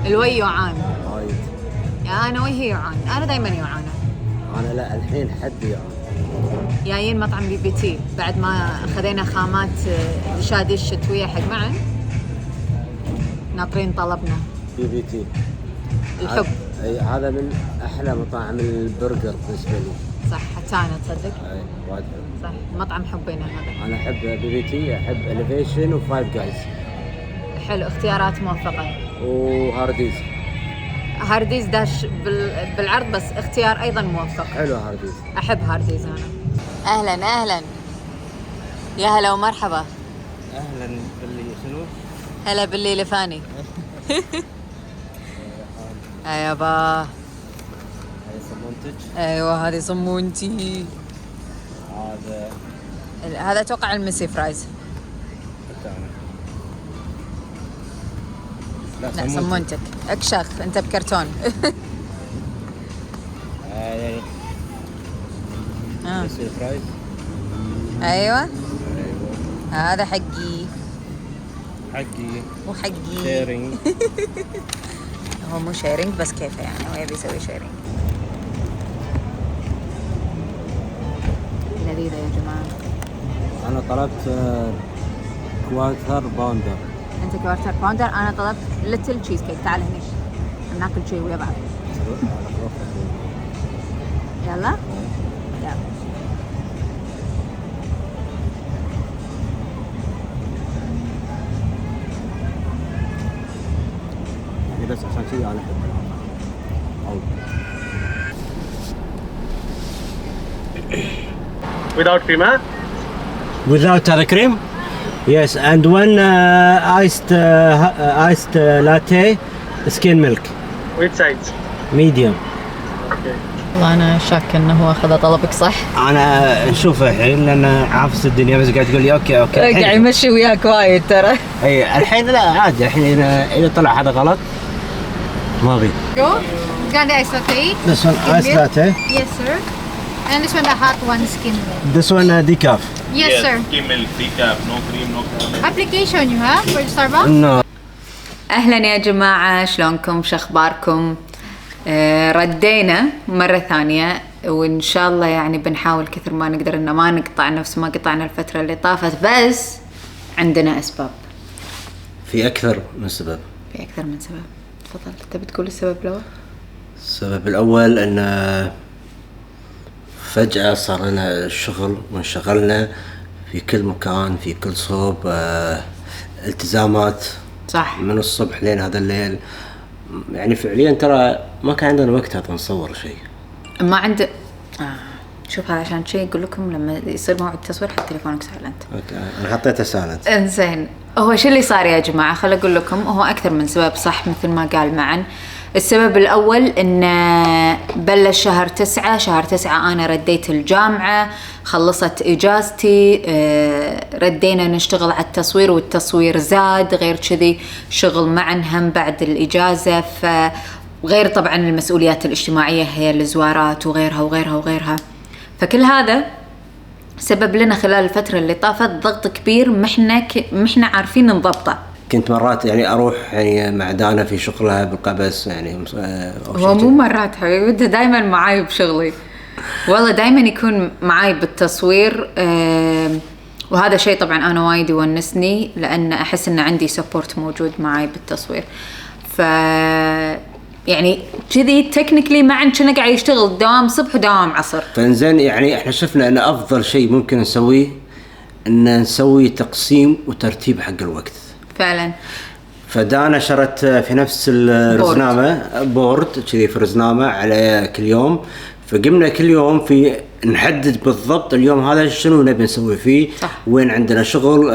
الوي يعان وايد. يا انا وهي يعان، انا دائما يعانه. انا لا الحين حد يعني جايين مطعم بي بي تي بعد ما خذينا خامات الشادي الشتويه حق معن، ناطرين طلبنا بي بي تي. الحب. اي هذا من احلى مطاعم البرجر بالنسبه لي. صح حتى انا تصدق. اي وايد حلو. صح مطعم حبينا هذا. انا احب بي بي تي، احب اليفيشن وفايف جايز. حلو، اختيارات موفقه. وهارديز. هارديز داش بالعرض بس اختيار ايضا موفق. حلو هارديز. احب هارديز انا. اهلا اهلا، يا هلا ومرحبا. اهلا باللي شنو؟ هلا باللي لفاني. يابا. هاي صمونتج. ايوه هذه صمونتي. هذا اتوقع المسي فرايز. لا صمونتك اكشخ انت بكرتون. مسي فرايز. ايوه هذا حقي وحقي. شيرينج. هو مو شيرينج بس كيفه يعني، هو يبي يسوي شيرينج. لذيذة يا جماعة. أنا طلبت كوارتر باوندر. أنت كوارتر باوندر، أنا طلبت ليتل تشيز كيك. تعال هني ناكل شيء ويا بعض. يلا يلا. بس عشان كذي انا احب without cream, huh? without the cream. Yes, and one iced latte, skim milk. Which sides? Medium. Okay. والله أنا شاك إنه هو أخذ طلبك صح. أنا نشوفه الحين لأن عافس الدنيا بس قاعد تقول لي أوكي. قاعد يمشي وياك وايد ترى. أي الحين لا عادي، الحين إذا طلع هذا غلط ما أبي. Go. Grande ice latte. This one iced latte. Yes, sir. And this one the hot one, skim milk. This one decaf. Yes, sir. Skim milk, decaf, no cream, no caramel. Application you have for Starbucks? No. أهلا يا جماعة، شلونكم؟ شخباركم؟ ردينا مرة ثانية، وإن شاء الله يعني بنحاول كثر ما نقدر إن ما نقطع نفس ما قطعنا الفترة اللي طافت، بس عندنا أسباب. في أكثر من سبب. في أكثر من سبب. تفضل، تبي تقول السبب الأول؟ السبب الأول أن فجأة صار لنا شغل وانشغلنا في كل مكان، في كل صوب، التزامات. صح. من الصبح لين هذا الليل، يعني فعليا ترى ما كان عندنا وقت حتى نصور شيء. ما عنده. شوف هذا عشان شيء يقول لكم لما يصير موعد تصوير حط تليفونك سايلنت. أنا حطيته سايلنت. إنزين، هو شو اللي صار يا جماعة؟ خل أقول لكم، هو أكثر من سبب صح مثل ما قال معن. السبب الأول إن بلش شهر 9. شهر 9 أنا رديت الجامعة، خلصت إجازتي، ردينا نشتغل على التصوير، والتصوير زاد. غير كذي شغل معن هم بعد الإجازة، وغير طبعا المسؤوليات الاجتماعية هي الزوارات وغيرها وغيرها وغيرها. فكل هذا سبب لنا خلال الفترة اللي طافت ضغط كبير محنا عارفين نضبطه. كنت مرات يعني أروح يعني مع دانا في شغلها بالقبس يعني. هو مو مرات حبيبي، انت دايما معاي بشغلي والله، دايما يكون معاي بالتصوير. وهذا شيء طبعا أنا وايد يونسني، لأن أحس إن عندي سبورت موجود معاي بالتصوير. يعني كذي تكنيكلي معن كنا قاعد يشتغل دوام صبح ودوام عصر. فانزين يعني احنا شفنا ان افضل شيء ممكن نسويه ان نسوي تقسيم وترتيب حق الوقت فعلا. فدانا شرت في نفس الرزنامة بورد كذي في رزنامة على كل يوم، فقمنا كل يوم في نحدد بالضبط اليوم هذا شنو نبي نسوي فيه. صح. وين عندنا شغل،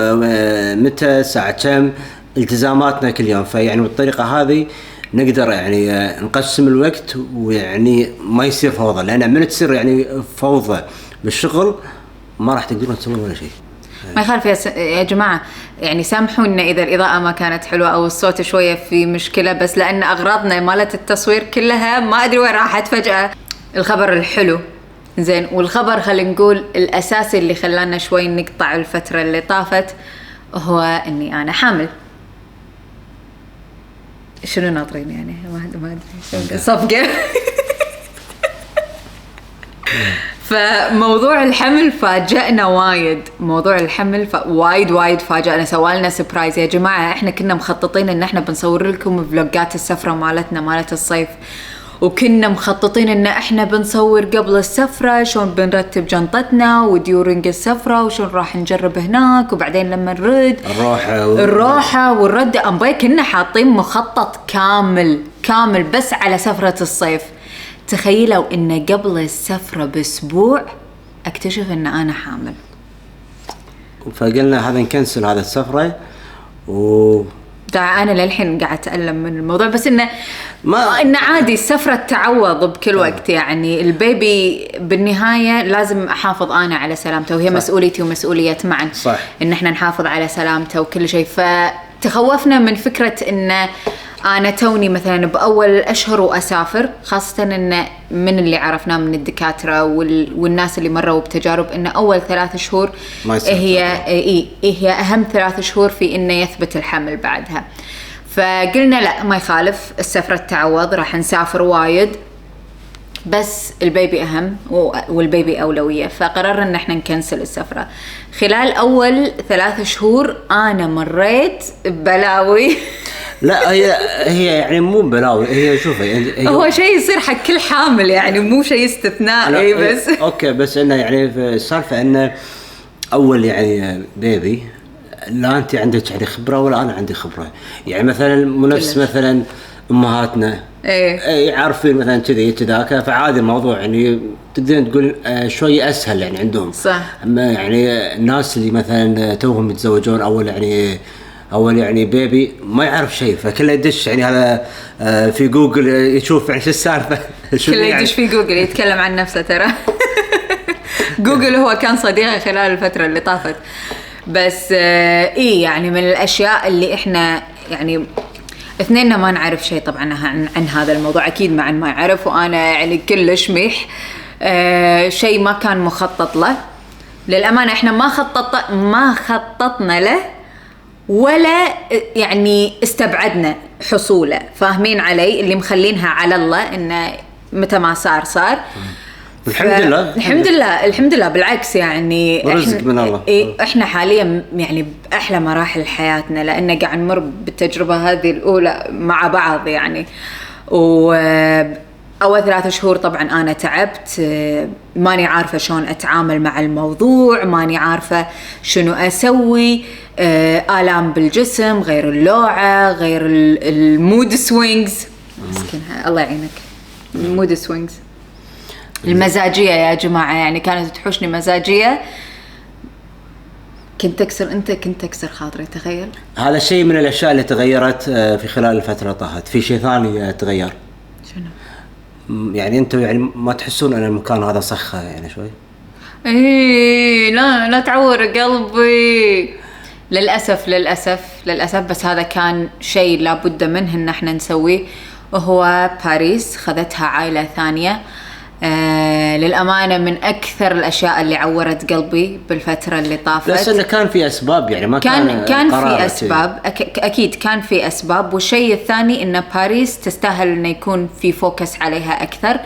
متى، ساعة كم، التزاماتنا كل يوم. فيعني بالطريقة هذه نقدر يعني نقسم الوقت، ويعني ما يصير فوضى، لأن من تصير يعني فوضى بالشغل ما راح تقدرون تسوون ولا شيء. ما يخالف يا جماعة، يعني سامحونا إذا الإضاءة ما كانت حلوة أو الصوت شوية في مشكلة، بس لأن أغراضنا مالت التصوير كلها ما أدري وين راحت فجأة. الخبر الحلو زين، والخبر خلينا نقول الأساسي اللي خلانا شوي نقطع الفترة اللي طافت هو إني أنا حامل. شنو ناطرين يعني ما ادري صفقة. فموضوع الحمل فاجأنا وايد، موضوع الحمل وايد فاجأنا، سوالنا سبرايز يا جماعة. احنا كنا مخططين ان احنا بنصور لكم فلوجات السفرة مالتنا مالت الصيف، وكنا مخططين ان احنا بنصور قبل السفرة شلون بنرتب جنطتنا وديورنج السفرة وشلون راح نجرب هناك، وبعدين لما نرد الروحة والرد أمبي كنا حاطين مخطط كامل بس على سفرة الصيف. تخيلوا ان قبل السفرة باسبوع اكتشف ان انا حامل، فقلنا هذا نكنسل هذا السفرة انا للحين قاعد اتألم من الموضوع، بس انه انه عادي السفرة تعوض بكل وقت. يعني البيبي بالنهاية لازم احافظ انا على سلامته، وهي صح. مسؤوليتي ومسؤولية معا، صح. ان احنا نحافظ على سلامته وكل شيء. فتخوفنا من فكرة ان أنا توني مثلاً بأول أشهر وأسافر، خاصة إن من اللي عرفناه من والناس اللي مروا بتجارب إن أول 3 شهور هي أهم 3 شهور في إنه يثبت الحمل بعدها. فقلنا لا ما يخالف السفرة تعوض، راح نسافر وايد بس البيبي أهم والبيبي أولوية. فقررنا إن احنا نكنسل السفرة. خلال أول 3 شهور أنا مريت بلاوي. لا هي يعني مو بلاوي، هي شوفي هو شيء يصير حق كل حامل يعني، مو شيء استثنائي بس. اوكي بس انه يعني السالفه انه اول يعني بيبي لا انت عندك يعني خبره ولا انا عندي خبره. يعني مثلا منافس مثلا امهاتنا عارفين مثلا كذي كذاك، فعادي الموضوع يعني تقدرين تقول شوي اسهل يعني عندهم، صح. اما يعني الناس اللي مثلا توهم يتزوجون اول يعني بيبي ما يعرف شيء، فكله يدش يعني هذا في جوجل يشوف يعني شو السالفه. كله يدش في جوجل يتكلم عن نفسه ترى. جوجل هو كان صديقي خلال الفتره اللي طافت. بس يعني من الاشياء اللي احنا يعني اثنيننا ما نعرف شيء طبعا عن هذا الموضوع، اكيد معا ما يعرف، وانا يعني كلش ميح. شيء ما كان مخطط له للامانه. احنا ما خططنا له ولا يعني استبعدنا حصوله، فاهمين علي؟ اللي مخلينها على الله انه متى ما صار. الحمد لله بالعكس يعني رزق من الله. احنا حاليا يعني باحلى مراحل حياتنا، لان قاعد نمر بالتجربه هذه الاولى مع بعض يعني. أول 3 شهور طبعاً أنا تعبت، ماني عارفة شلون أتعامل مع الموضوع، ماني عارفة شنو أسوي، آلام بالجسم، غير اللوعة، غير المود سوينجز. مسكينها الله يعينك. المود سوينجز، المزاجية يا جماعة يعني كانت تحوشني مزاجية. كنت أكسر خاطري. تخيل هذا شيء من الأشياء اللي تغيرت في خلال الفترة طاحت. في شيء ثاني تغير؟ شنو؟ يعني انتم يعني ما تحسون ان المكان هذا صخة يعني شوي؟ لا تعور قلبي. للأسف بس هذا كان شيء لابد منه ان احنا نسويه، وهو باريس خذتها عائلة ثانية. للأمانة من أكثر الأشياء اللي عورت قلبي بالفترة اللي طافت. بس إنه كان في أسباب يعني ما كان في أسباب أكيد كان في أسباب. والشيء الثاني إن باريس تستاهل إنه يكون في فوكس عليها أكثر،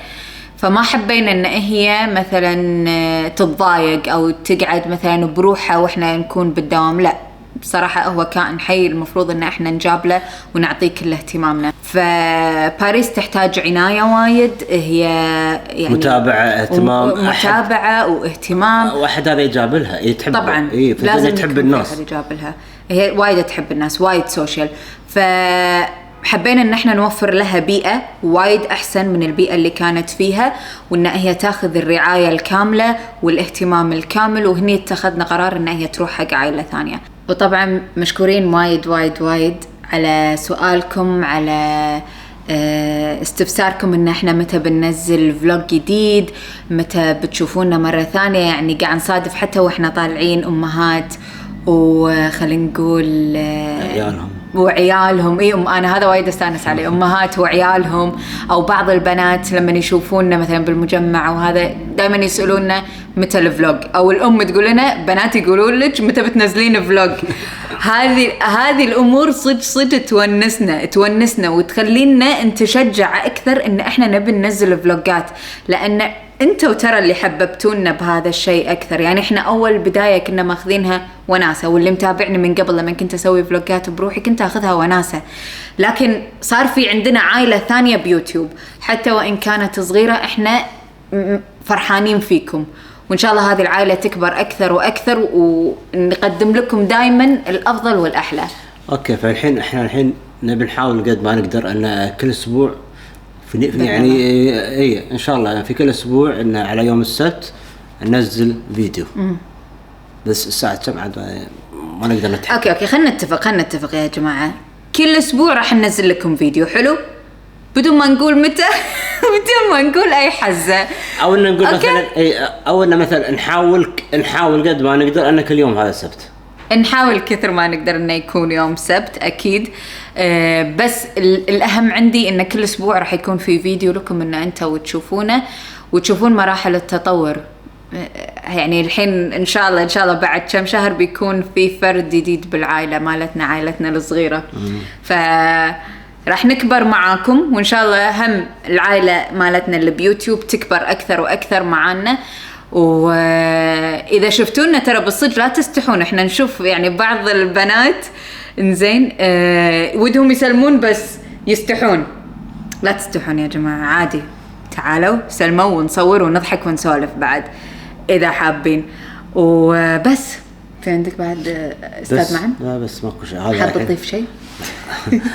فما حبينا إن هي مثلا تتضايق أو تقعد مثلا بروحها وإحنا نكون بالدوام. لا بصراحة هو كائن حي المفروض إن إحنا نجاب له ونعطيه كل اهتمامنا. فباريس تحتاج عناية وايد، هي يعني متابعة واهتمام. واحد هذا يجاب لها يتحب طبعا، لازم تحب الناس، يجاب لها. هي وايد تحب الناس، وايد سوشيال. فحبينا إن إحنا نوفر لها بيئة وايد أحسن من البيئة اللي كانت فيها، وإن هي تاخذ الرعاية الكاملة والاهتمام الكامل. وهني اتخذنا قرار إن هي تروح حق عائلة ثانية. وطبعا مشكورين وايد على سؤالكم، على استفساركم ان احنا متى بننزل فلوج جديد، متى بتشوفونا مرة ثانية. يعني قاعد نصادف حتى واحنا طالعين امهات وخلينا نقول وعيالهم. انا هذا وايد استانس عليه، امهات وعيالهم او بعض البنات لما يشوفونا مثلا بالمجمع وهذا دائما يسالونا متى الفلوج، او الام تقول لنا بناتي يقولون لك متى بتنزلين فلوج. هذه الامور صدق تونسنا وتخلينا نتشجع اكثر ان احنا نبي ننزل فلوجات، لان انتوا ترى اللي حببتونا بهذا الشيء اكثر. يعني احنا اول بدايه كنا ماخذينها وناسه، واللي متابعني من قبل لما كنت اسوي فلوجات بروحي كنت اخذها وناسه، لكن صار في عندنا عائله ثانيه بيوتيوب حتى وان كانت صغيره. احنا فرحانين فيكم، وإن شاء الله هذه العائلة تكبر أكثر وأكثر، ونقدم لكم دائما الأفضل والأحلى. أوكي، فالحين إحنا نبي نحاول قد ما نقدر أن كل أسبوع يعني إيه إن شاء الله في كل أسبوع إن على يوم السبت ننزل فيديو. بس الساعة كم عاد ما نقدر نتحكم. أوكي خلنا نتفق يا جماعة، كل أسبوع راح ننزل لكم فيديو حلو بدون ما نقول متى بدون ما نقول اي حزه، او ان نقول مثلا او ان مثلا نحاول قد ما نقدر ان كل يوم هذا السبت، نحاول كثر ما نقدر انه يكون يوم سبت اكيد. بس الاهم عندي ان كل اسبوع راح يكون في فيديو لكم ان انتوا تشوفونه وتشوفون مراحل التطور. يعني الحين ان شاء الله بعد كم شهر بيكون في فرد جديد بالعائله مالتنا، عائلتنا الصغيره. راح نكبر معاكم، وإن شاء الله هم العائلة مالتنا اللي بيوتيوب تكبر أكثر وأكثر معانا. وإذا شفتونا ترى بالصدق لا تستحون، إحنا نشوف يعني بعض البنات إنزين ودهم يسلمون بس يستحون. لا تستحون يا جماعة، عادي، تعالوا سلموا ونصور ونضحك ونسولف بعد إذا حابين. وبس في عندك بعد أستاذ معن؟ لا بس ماكو شيء. حاب تضيف شيء؟